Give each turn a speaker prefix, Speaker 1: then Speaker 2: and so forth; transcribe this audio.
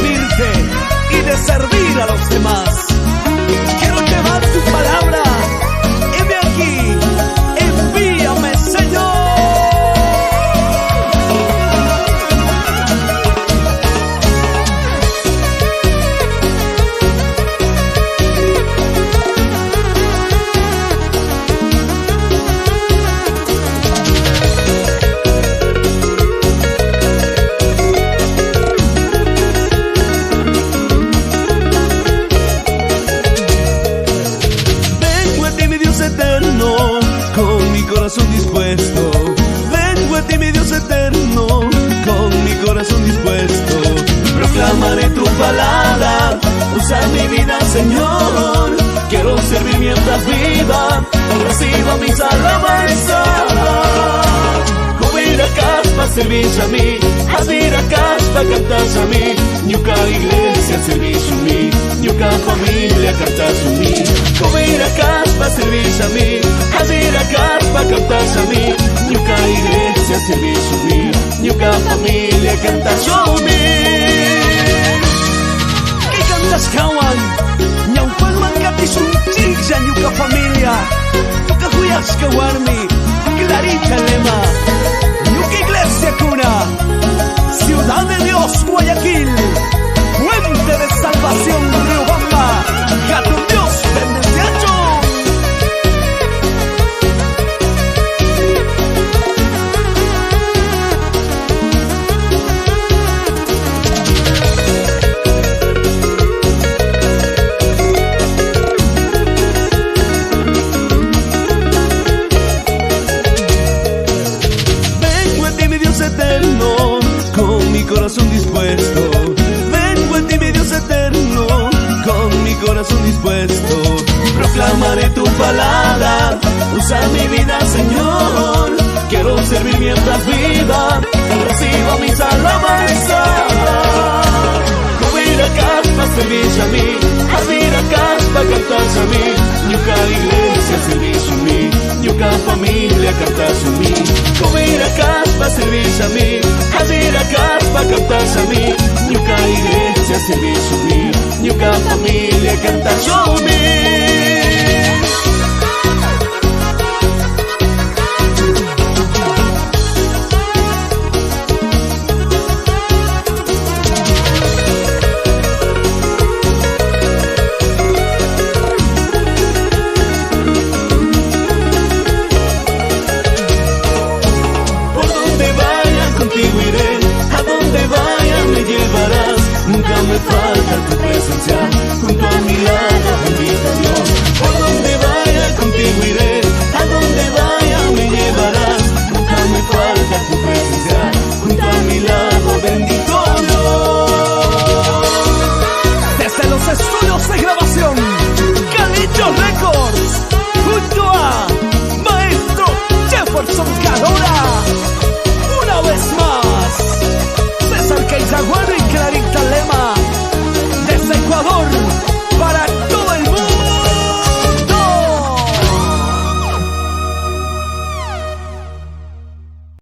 Speaker 1: servirte y de servir a los demás. Quiero llevar tu palabra. Heme aquí, envíame, Señor. Con mi corazón dispuesto, vengo a ti, mi Dios eterno, con mi corazón dispuesto. Proclamaré tu palabra, usa mi vida, Señor. Quiero servir mientras viva, reciba mis alabanzas. Kubiracas pa' servir a mí, Asiracas pa' cantar a mí. Ñuka iglesia servicio a mí, Ñuka familia cantar a mí. Kubiracas pa' servir a mí, Asiracas pa' cantar a mí. Ñuka iglesia servicio a mí, Ñuka familia cantar a mí. ¿Qué cantas kawan? Ñaupan mancatis un chilla Ñuka familia. Ñuka huyas kawarmi, clarita lema. Ñuka iglesia cuna, ciudad de Dios, Guayaquil, fuente de salvación, Riobamba, gato Dios, bendeciacho. Con mi corazón dispuesto, vengo a ti, mi Dios eterno, con mi corazón dispuesto. Proclamaré tu palabra, usa mi vida, Señor. Quiero servir mientras viva, recibo mis alabanzas. Kubiracas pa' servir a mí, Asiracas pa' cantar a mí. Ñuka iglesia servicio a mí, Ñuka familia cantar a mí. Kubiracas pa' servir a mí, Asiracas pa' cantar a mí. Ñuka iglesia servicio a mí, Ñuka familia cantar a mí.